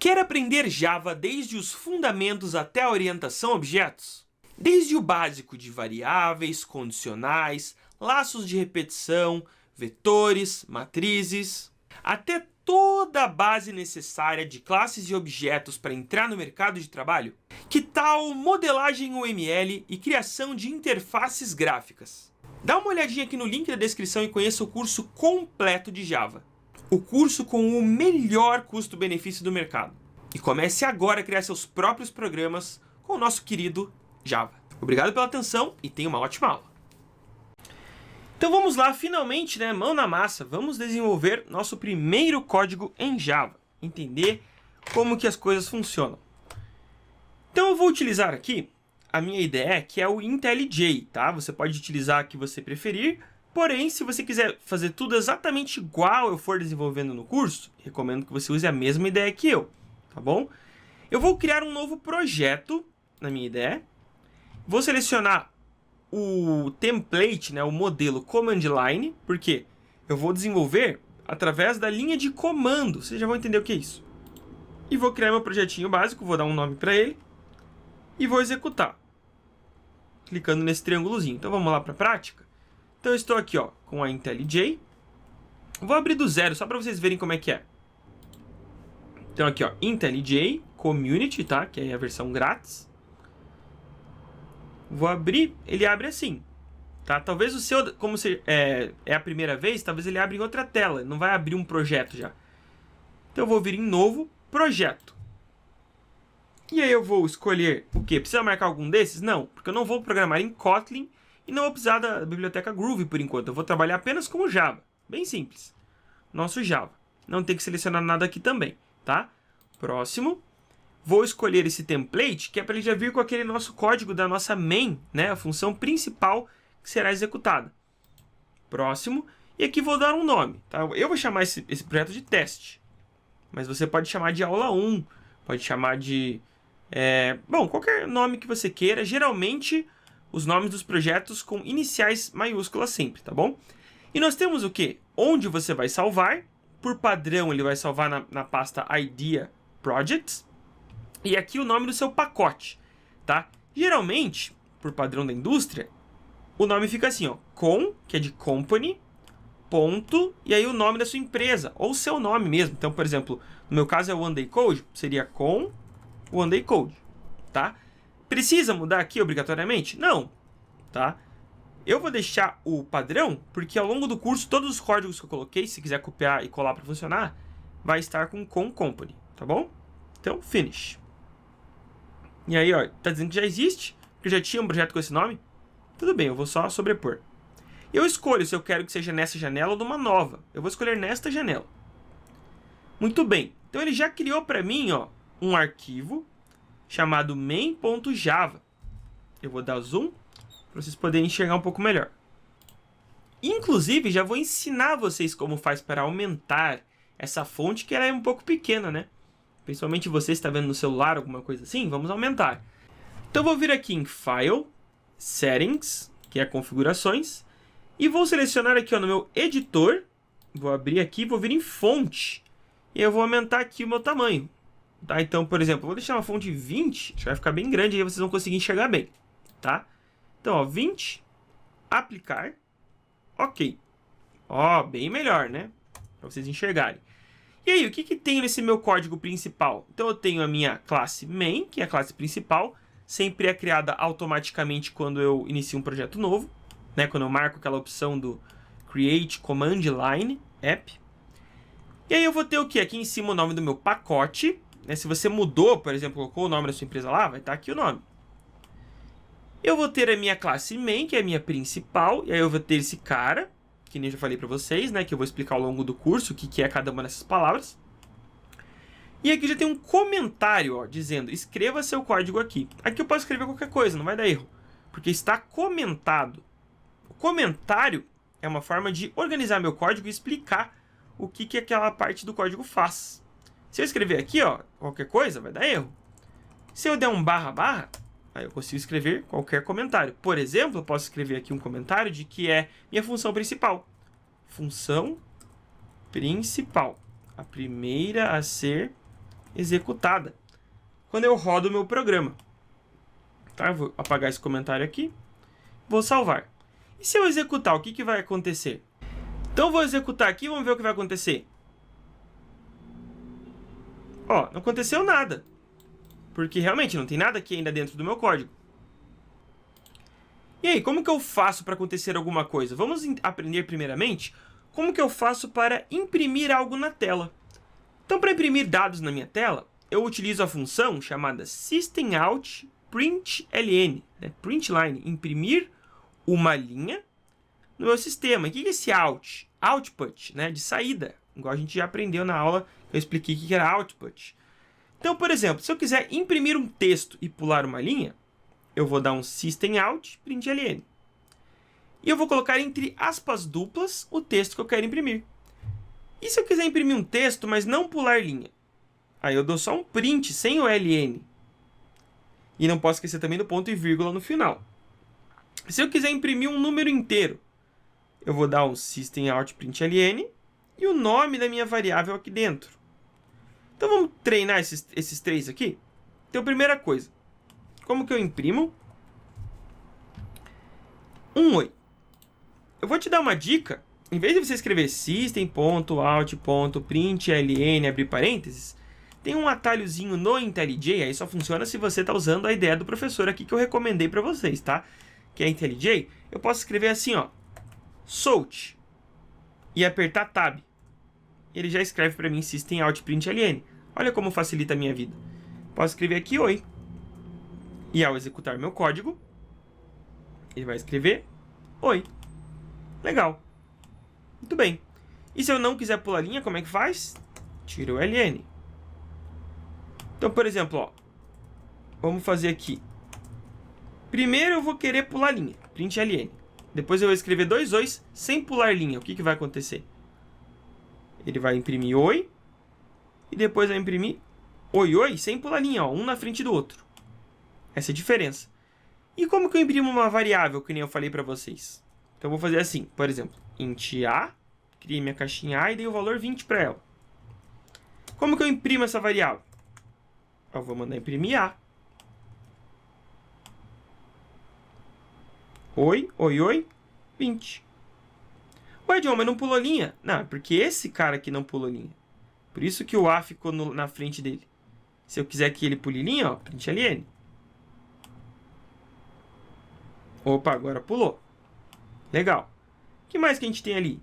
Quer aprender Java desde os fundamentos até a orientação a objetos? Desde o básico de variáveis, condicionais, laços de repetição, vetores, matrizes, até toda a base necessária de classes e objetos para entrar no mercado de trabalho? Que tal modelagem UML e criação de interfaces gráficas? Dá uma olhadinha aqui no link da descrição e conheça o curso completo de Java. O curso com o melhor custo-benefício do mercado. E comece agora a criar seus próprios programas com o nosso querido Java. Obrigado pela atenção e tenha uma ótima aula. Então vamos lá, finalmente, né, mão na massa, vamos desenvolver nosso primeiro código em Java. Entender como que as coisas funcionam. Então eu vou utilizar aqui a minha ideia, que é o IntelliJ, tá? Você pode utilizar o que você preferir, porém, se você quiser fazer tudo exatamente igual eu for desenvolvendo no curso, recomendo que você use a mesma ideia que eu, tá bom? Eu vou criar um novo projeto na minha ideia, vou selecionar o template, né, o modelo command line, porque eu vou desenvolver através da linha de comando, vocês já vão entender o que é isso. E vou criar meu projetinho básico, vou dar um nome para ele, e vou executar, clicando nesse triângulozinho. Então vamos lá para a prática. Então eu estou aqui, ó, com a IntelliJ. Vou abrir do zero, só para vocês verem como é que é. Então aqui, ó, IntelliJ Community, tá? Que é a versão grátis. Vou abrir, ele abre assim, tá? Talvez o seu, como é a primeira vez, talvez ele abra em outra tela, não vai abrir um projeto já. Então eu vou vir em novo, projeto. E aí eu vou escolher o quê? Precisa marcar algum desses? Não, porque eu não vou programar em Kotlin e não vou precisar da biblioteca Groovy por enquanto. Eu vou trabalhar apenas com o Java, bem simples. Nosso Java. Não tem que selecionar nada aqui também, tá? Próximo. Vou escolher esse template, que é para ele já vir com aquele nosso código da nossa main, né? A função principal que será executada. Próximo. E aqui vou dar um nome, tá? Eu vou chamar esse projeto de teste. Mas você pode chamar de aula 1, pode chamar de... bom, qualquer nome que você queira. Geralmente, os nomes dos projetos com iniciais maiúsculas sempre, tá bom? E nós temos o quê? Onde você vai salvar. Por padrão, ele vai salvar na pasta Idea Projects. E aqui o nome do seu pacote, tá? Geralmente, por padrão da indústria, o nome fica assim, ó. Com, que é de company, ponto, e aí o nome da sua empresa, ou seu nome mesmo. Então, por exemplo, no meu caso é o One Day Code, seria com One Day Code, tá? Precisa mudar aqui obrigatoriamente? Não, tá? Eu vou deixar o padrão, porque ao longo do curso, todos os códigos que eu coloquei, se quiser copiar e colar para funcionar, vai estar com company, tá bom? Então, finish. E aí, ó, tá dizendo que já existe, que já tinha um projeto com esse nome. Tudo bem, eu vou só sobrepor. Eu escolho se eu quero que seja nessa janela ou numa nova. Eu vou escolher nesta janela. Muito bem. Então ele já criou para mim, ó, um arquivo chamado main.java. Eu vou dar zoom para vocês poderem enxergar um pouco melhor. Inclusive, já vou ensinar vocês como faz para aumentar essa fonte, que ela é um pouco pequena, né? Principalmente você está vendo no celular, alguma coisa assim, vamos aumentar. Então eu vou vir aqui em File, Settings, que é Configurações, e vou selecionar aqui, ó, no meu editor, vou abrir aqui, vou vir em Fonte, e eu vou aumentar aqui o meu tamanho. Tá? Então, por exemplo, eu vou deixar uma fonte 20, acho que vai ficar bem grande, aí vocês vão conseguir enxergar bem. Tá? Então, ó, 20, aplicar, ok. Ó, bem melhor, né? Para vocês enxergarem. E aí, o que tem nesse meu código principal? Então eu tenho a minha classe main, que é a classe principal, sempre é criada automaticamente quando eu inicio um projeto novo, né? Quando eu marco aquela opção do Create Command Line App. E aí eu vou ter o que? Aqui em cima o nome do meu pacote, né? Se você mudou, por exemplo, colocou o nome da sua empresa lá, vai estar aqui o nome. Eu vou ter a minha classe main, que é a minha principal, e aí eu vou ter esse cara, que nem eu já falei para vocês, né? Que eu vou explicar ao longo do curso o que é cada uma dessas palavras. E aqui já tem um comentário, ó, dizendo, escreva seu código aqui. Aqui eu posso escrever qualquer coisa, não vai dar erro, porque está comentado. O comentário é uma forma de organizar meu código e explicar o que aquela parte do código faz. Se eu escrever aqui, ó, qualquer coisa, vai dar erro. Se eu der um barra, aí eu consigo escrever qualquer comentário. Por exemplo, eu posso escrever aqui um comentário de que é minha função principal. Função principal. A primeira a ser executada quando eu rodo o meu programa. Tá? Vou apagar esse comentário aqui. Vou salvar. E se eu executar, o que vai acontecer? Então eu vou executar aqui e vamos ver o que vai acontecer. Ó, não aconteceu nada. Porque realmente não tem nada aqui ainda dentro do meu código. E aí, como que eu faço para acontecer alguma coisa? Vamos aprender primeiramente como que eu faço para imprimir algo na tela. Então, para imprimir dados na minha tela, eu utilizo a função chamada systemout.println, né? Println, imprimir uma linha no meu sistema. E o que é esse out? Output, né? De saída. Igual a gente já aprendeu na aula, eu expliquei o que era output. Então, por exemplo, se eu quiser imprimir um texto e pular uma linha, eu vou dar um systemout.println. E eu vou colocar entre aspas duplas o texto que eu quero imprimir. E se eu quiser imprimir um texto, mas não pular linha? Aí eu dou só um print sem o ln. E não posso esquecer também do ponto e vírgula no final. Se eu quiser imprimir um número inteiro, eu vou dar um systemout.println e o nome da minha variável aqui dentro. Então vamos treinar esses três aqui? Então, primeira coisa, como que eu imprimo um oi? Eu vou te dar uma dica. Em vez de você escrever system.out.println, abrir parênteses, tem um atalhozinho no IntelliJ, aí só funciona se você está usando a ideia do professor aqui que eu recomendei para vocês, tá? Que é IntelliJ. Eu posso escrever assim, ó, Solt, e apertar Tab. Ele já escreve para mim system.out.println. Olha como facilita a minha vida. Posso escrever aqui oi. E ao executar meu código, ele vai escrever oi. Legal. Muito bem. E se eu não quiser pular linha, como é que faz? Tira o ln. Então, por exemplo, ó, vamos fazer aqui. Primeiro eu vou querer pular linha, println. Depois eu vou escrever dois ois sem pular linha. O que vai acontecer? Ele vai imprimir oi. E depois vai imprimir oi, oi, sem pular linha, ó, um na frente do outro. Essa é a diferença. E como que eu imprimo uma variável, que nem eu falei para vocês? Então eu vou fazer assim, por exemplo, int a, criei minha caixinha A e dei o valor 20 para ela. Como que eu imprimo essa variável? Eu vou mandar imprimir A. Oi, oi, oi, 20. Ué, John, mas não pulou linha? Não, porque esse cara aqui não pulou linha. Por isso que o A ficou na frente dele. Se eu quiser que ele pule linha, ó, println. Opa, agora pulou. Legal. O que mais que a gente tem ali?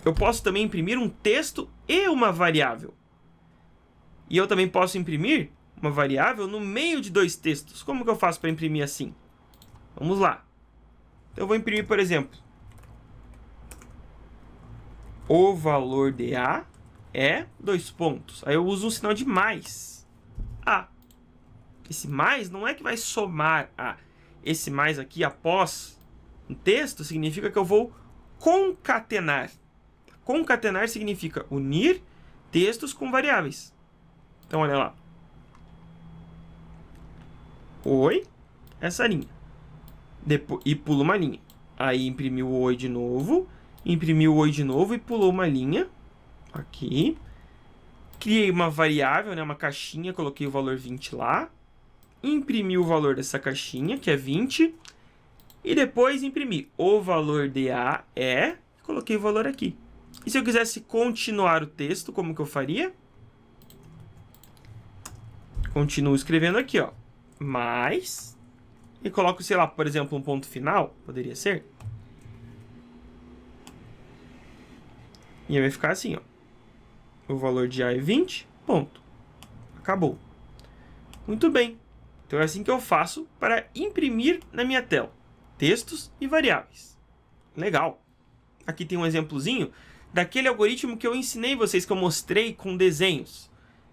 Eu posso também imprimir um texto e uma variável. E eu também posso imprimir uma variável no meio de dois textos. Como que eu faço para imprimir assim? Vamos lá. Então eu vou imprimir, por exemplo, o valor de A é dois pontos. Aí eu uso um sinal de mais A. Esse mais não é que vai somar A. Esse mais aqui após um texto significa que eu vou concatenar. Concatenar significa unir textos com variáveis. Então olha lá. Oi, essa linha. Depois, e pula uma linha. Aí imprimiu o oi de novo. Imprimiu o oi de novo e pulou uma linha. Aqui. Criei uma variável, né, uma caixinha. Coloquei o valor 20 lá. Imprimi o valor dessa caixinha, que é 20. E depois imprimi o valor de A é... Coloquei o valor aqui. E se eu quisesse continuar o texto, como que eu faria? Continuo escrevendo aqui, ó. Mais... E coloco, sei lá, por exemplo, um ponto final. Poderia ser. E vai ficar assim, ó. O valor de A é 20, ponto. Acabou. Muito bem. Então é assim que eu faço para imprimir na minha tela textos e variáveis. Legal. Aqui tem um exemplozinho daquele algoritmo que eu ensinei vocês, que eu mostrei com desenhos.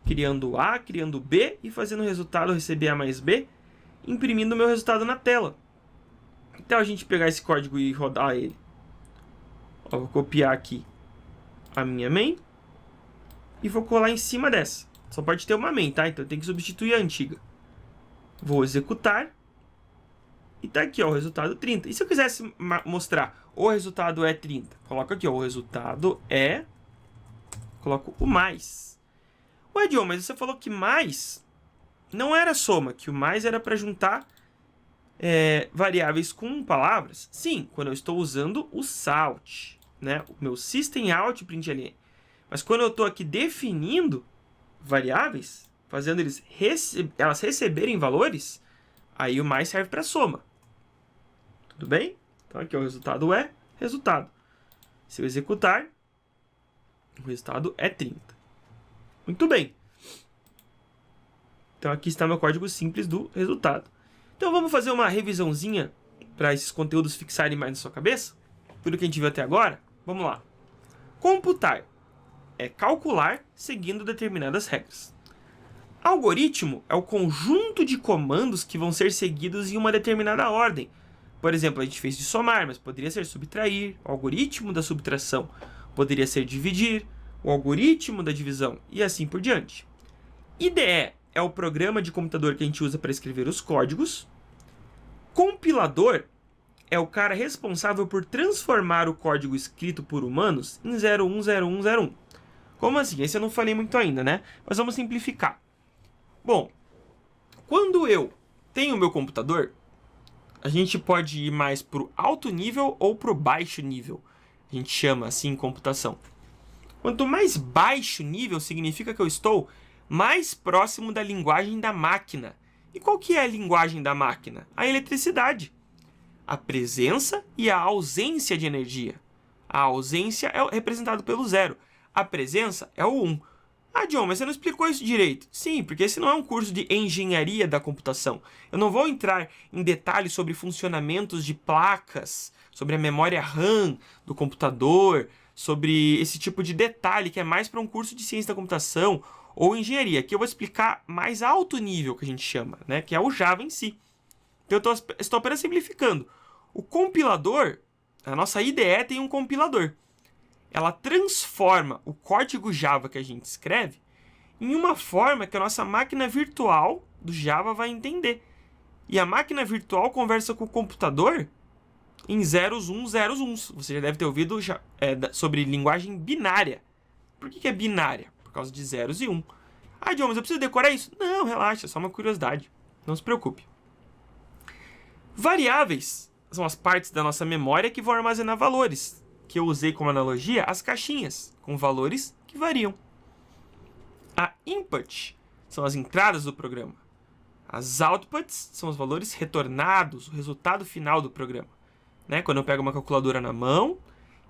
Criando A, criando B e fazendo o resultado receber A mais B, imprimindo o meu resultado na tela. Então a gente pegar esse código e rodar ele. Ó, vou copiar aqui a minha main e vou colar em cima dessa. Só pode ter uma main, tá? Então eu tenho que substituir a antiga. Vou executar E tá aqui, ó, o resultado 30. E se eu quisesse mostrar o resultado é 30? Coloco aqui, ó, o resultado é... Coloco o mais. Ué, Diogo, mas você falou que mais não era soma, que o mais era para juntar variáveis com palavras? Sim, quando eu estou usando o SOUT, né? O meu System Out println. Mas quando eu estou aqui definindo variáveis, fazendo elas receberem valores, aí o mais serve para soma. Tudo bem? Então aqui o resultado é resultado. Se eu executar, o resultado é 30. Muito bem. Então aqui está meu código simples do resultado. Então vamos fazer uma revisãozinha para esses conteúdos fixarem mais na sua cabeça? Tudo que a gente viu até agora? Vamos lá. Computar é calcular seguindo determinadas regras. Algoritmo é o conjunto de comandos que vão ser seguidos em uma determinada ordem. Por exemplo, a gente fez de somar, mas poderia ser subtrair, o algoritmo da subtração. Poderia ser dividir, o algoritmo da divisão, e assim por diante. IDE é o programa de computador que a gente usa para escrever os códigos. Compilador é o cara responsável por transformar o código escrito por humanos em 010101. Como assim? Esse eu não falei muito ainda, né? Mas vamos simplificar. Bom, quando eu tenho o meu computador, a gente pode ir mais para o alto nível ou para o baixo nível. A gente chama assim em computação. Quanto mais baixo nível, significa que eu estou mais próximo da linguagem da máquina. E qual que é a linguagem da máquina? A eletricidade. A presença e a ausência de energia. A ausência é representada pelo 0. A presença é o 1. Ah, John, mas você não explicou isso direito. Sim, porque esse não é um curso de engenharia da computação. Eu não vou entrar em detalhes sobre funcionamentos de placas, sobre a memória RAM do computador, sobre esse tipo de detalhe que é mais para um curso de ciência da computação ou engenharia. Aqui eu vou explicar mais alto nível, que a gente chama, né? Que é o Java em si. Então eu estou apenas simplificando. O compilador, a nossa IDE tem um compilador. Ela transforma o código Java que a gente escreve em uma forma que a nossa máquina virtual do Java vai entender. E a máquina virtual conversa com o computador em zeros, uns, zeros, uns. Você já deve ter ouvido sobre linguagem binária. Por que é binária? Por causa de zeros e 1. Ah, John, mas eu preciso decorar isso? Não, relaxa, é só uma curiosidade. Não se preocupe. Variáveis são as partes da nossa memória que vão armazenar valores, que eu usei como analogia as caixinhas, com valores que variam. A input são as entradas do programa. As outputs são os valores retornados, o resultado final do programa. Né? Quando eu pego uma calculadora na mão,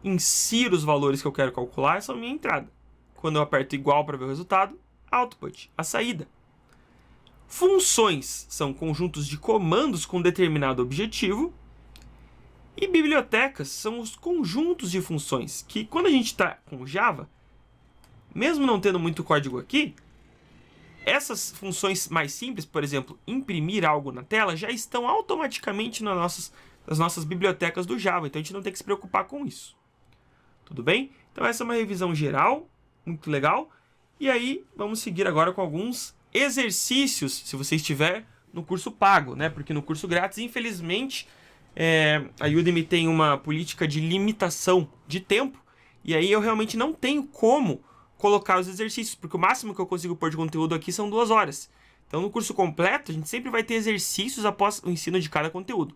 insiro os valores que eu quero calcular, essa é a minha entrada. Quando eu aperto igual para ver o resultado, output, a saída. Funções são conjuntos de comandos com determinado objetivo. E bibliotecas são os conjuntos de funções que, quando a gente está com Java, mesmo não tendo muito código aqui, essas funções mais simples, por exemplo, imprimir algo na tela, já estão automaticamente nas nossas bibliotecas do Java. Então a gente não tem que se preocupar com isso. Tudo bem? Então essa é uma revisão geral, muito legal. E aí vamos seguir agora com alguns exercícios, se você estiver no curso pago, né? Porque no curso grátis, infelizmente, a Udemy tem uma política de limitação de tempo. E aí eu realmente não tenho como colocar os exercícios, porque o máximo que eu consigo pôr de conteúdo aqui são 2 horas. Então no curso completo a gente sempre vai ter exercícios após o ensino de cada conteúdo.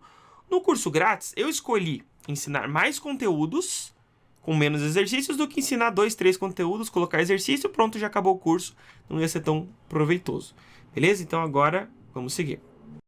No curso grátis eu escolhi ensinar mais conteúdos com menos exercícios do que ensinar 2, 3 conteúdos, colocar exercício, pronto, já acabou o curso. Não ia ser tão proveitoso. Beleza? Então agora vamos seguir.